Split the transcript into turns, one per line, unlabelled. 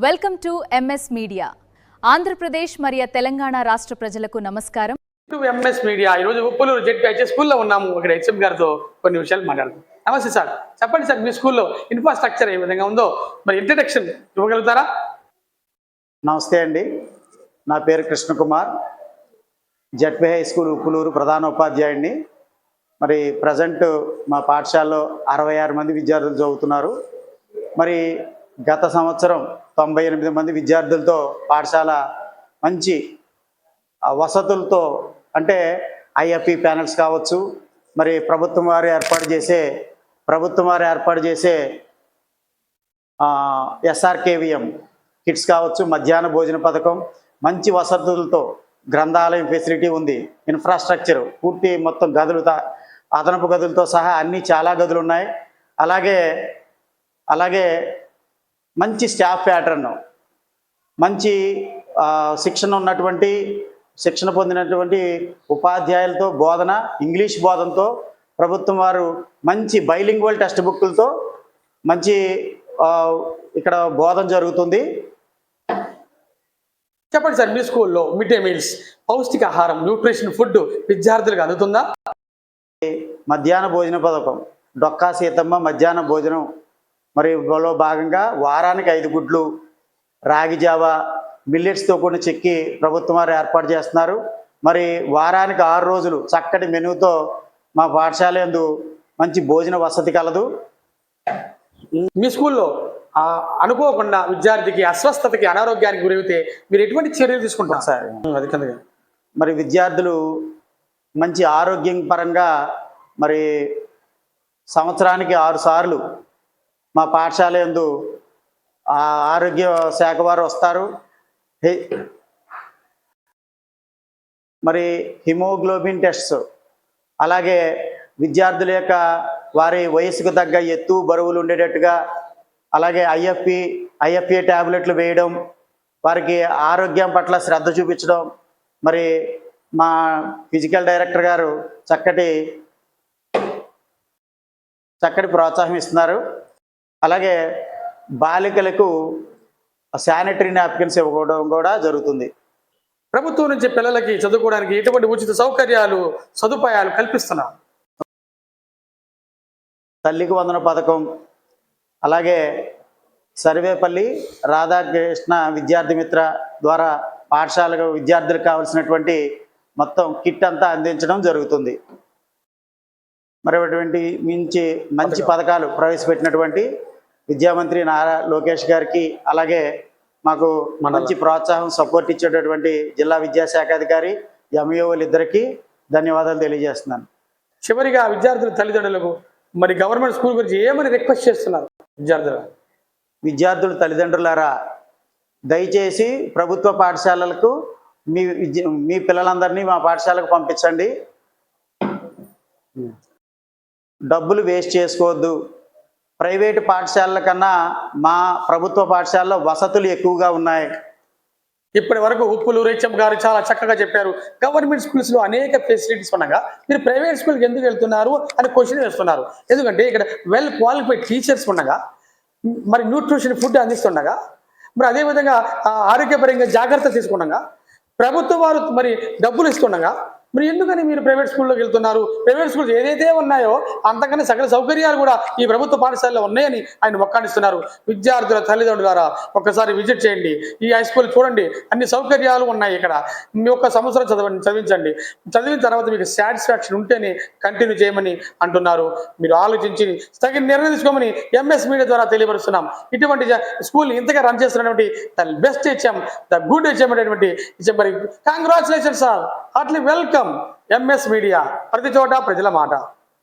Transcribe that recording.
Welcome to MS media. Andhra Pradesh మరియు తెలంగాణ రాష్ట్ర ప్రజలకు నమస్కారం.
ఎంఎస్ మీడియా ఈరోజు ఉప్పులూరు జెడ్పీహెచ్ స్కూల్లో ఉన్నాము. ఇక్కడ హెచ్ఎం గారితో కొన్ని విషయాలు మాట్లాడదాం. నమస్తే సార్, చెప్పండి సార్, మీ స్కూల్లో ఇన్ఫ్రాస్ట్రక్చర్ ఏ విధంగా ఉందో మరి ఇంట్రడక్షన్ ఇవ్వగలుగుతారా?
నమస్తే అండి, నా పేరు Krishna Kumar, ZP high school Uppuluru ప్రధాన ఉపాధ్యాయుడిని. మరి ప్రజెంట్ మా పాఠశాలలో 66 మంది విద్యార్థులు చదువుతున్నారు. మరి గత సంవత్సరం 98 మంది విద్యార్థులతో పాఠశాల మంచి వసతులతో, అంటే ఐఎఫ్ఈ ప్యానల్స్ కావచ్చు, మరి ప్రభుత్వం వారు ఏర్పాటు చేసే ఎస్ఆర్కేవిఎం కిట్స్ కావచ్చు, మధ్యాహ్న భోజన పథకం, మంచి వసతులతో గ్రంథాలయం ఫెసిలిటీ ఉంది. ఇన్ఫ్రాస్ట్రక్చర్ పూర్తి మొత్తం గదులు, అదనపు గదులతో సహా అన్నీ చాలా గదులు ఉన్నాయి. అలాగే మంచి స్టాఫ్ ప్యాటర్న్, మంచి శిక్షణ పొందినటువంటి ఉపాధ్యాయులతో బోధన, ఇంగ్లీష్ బోధనతో ప్రభుత్వం వారు మంచి బైలింగ్వల్ టెక్స్ట్ బుక్లతో మంచి ఇక్కడ బోధన జరుగుతుంది.
చెప్పండి సార్, మీ స్కూల్లో మిడ్ డే మీల్స్, పౌష్టికాహారం, న్యూట్రిషన్ ఫుడ్ విద్యార్థులకు అందుతుందా?
మధ్యాహ్న భోజన పథకం, డొక్కా సీతమ్మ మధ్యాహ్న భోజనం మరి భాగంగా వారానికి 5 గుడ్లు, రాగి జావా, మిల్లెట్స్తో కూడిన చెక్కి ప్రభుత్వం వారు ఏర్పాటు చేస్తున్నారు. మరి వారానికి 6 రోజులు చక్కటి మెనూతో మా పాఠశాల యందు మంచి భోజన వసతి కలదు.
మీ స్కూల్లో అనుకోకుండా విద్యార్థికి అస్వస్థతకి, అనారోగ్యానికి గురైతే మీరు ఎటువంటి చర్యలు తీసుకుంటారు సార్?
మరి విద్యార్థులు మంచి ఆరోగ్యం పరంగా మరి సంవత్సరానికి 6 సార్లు మా పాఠశాల యందు ఆరోగ్య శాఖ వారు వస్తారు. మరి హిమోగ్లోబిన్ టెస్ట్స్, అలాగే విద్యార్థుల యొక్క వారి వయసుకు తగ్గ ఎత్తు బరువులు ఉండేటట్టుగా, అలాగే ఐఎఫ్ఏ ట్యాబ్లెట్లు వేయడం, వారికి ఆరోగ్యం పట్ల శ్రద్ధ చూపించడం. మరి మా ఫిజికల్ డైరెక్టర్ గారు చక్కటి ప్రోత్సాహం ఇస్తున్నారు. అలాగే బాలికలకు శానిటరీ నాప్కిన్స్ ఇవ్వడం కూడా జరుగుతుంది.
ప్రభుత్వం నుంచి పిల్లలకి చదువుకోవడానికి ఎటువంటి ఉచిత సదుపాయాలు కల్పిస్తున్నారు?
తల్లికి వందన పథకం, అలాగే సర్వేపల్లి రాధాకృష్ణ విద్యార్థి మిత్ర ద్వారా పాఠశాలకు విద్యార్థులకు కావాల్సినటువంటి మొత్తం కిట్ అంతా అందించడం జరుగుతుంది. మరి అటువంటి మంచి పథకాలు ప్రవేశపెట్టినటువంటి విద్యామంత్రి నారా లోకేష్ గారికి, అలాగే మాకు మంచి ప్రోత్సాహం సపోర్ట్ ఇచ్చేటటువంటి జిల్లా విద్యాశాఖ అధికారి ఎంఈఓలు ఇద్దరికి ధన్యవాదాలు తెలియజేస్తున్నాను.
చివరిగా విద్యార్థుల తల్లిదండ్రులకు మరి గవర్నమెంట్ స్కూల్ గురించి ఏమని రిక్వెస్ట్ చేస్తున్నారు?
విద్యార్థుల తల్లిదండ్రులారా, దయచేసి ప్రభుత్వ పాఠశాలలకు మీ పిల్లలందరినీ మా పాఠశాలకు పంపించండి. డబ్బులు వేస్ట్ చేసుకోవద్దు. ప్రైవేటు పాఠశాలల కన్నా మా ప్రభుత్వ పాఠశాలలో వసతులు ఎక్కువగా ఉన్నాయి.
ఇప్పటి వరకు ఉప్పులూరు హెచ్ఎం గారు చాలా చక్కగా చెప్పారు. గవర్నమెంట్ స్కూల్స్లో అనేక ఫెసిలిటీస్ ఉండగా మీరు ప్రైవేట్ స్కూల్కి ఎందుకు వెళ్తున్నారు అని క్వశ్చన్ వేస్తున్నారు. ఎందుకంటే ఇక్కడ వెల్ క్వాలిఫైడ్ టీచర్స్ ఉండగా, మరి న్యూట్రిషన్ ఫుడ్ అందిస్తుండగా, మరి అదేవిధంగా ఆరోగ్యపరంగా జాగ్రత్త తీసుకుండగా, ప్రభుత్వం వారు మరి డబ్బులు ఇస్తుండగా మరి ఎందుకని మీరు ప్రైవేట్ స్కూల్లోకి వెళ్తున్నారు? ప్రైవేట్ స్కూల్స్ ఏదైతే ఉన్నాయో అంతకన్నా సకల సౌకర్యాలు కూడా ఈ ప్రభుత్వ పాఠశాలలో ఉన్నాయని ఆయన ఒక్కాడిస్తున్నారు. విద్యార్థుల తల్లిదండ్రులారా, ఒక్కసారి విజిట్ చేయండి. ఈ హై స్కూల్ చూడండి, అన్ని సౌకర్యాలు ఉన్నాయి. ఇక్కడ మీ ఒక్క సంవత్సరం చదివించండి. చదివిన తర్వాత మీకు సాటిస్ఫాక్షన్ ఉంటేనే కంటిన్యూ చేయమని అంటున్నారు. మీరు ఆలోచించి తగిన నిర్ణయం తీసుకోమని ఎంఎస్ మీడియా ద్వారా తెలియపరుస్తున్నాం. ఇటువంటి స్కూల్ ఇంతగా రన్ చేస్తున్నటువంటి the best HM, the good HM అనేటువంటి మరి congratulations sir, heartly welcome. MS media, ప్రతి చోట ప్రజల మాట.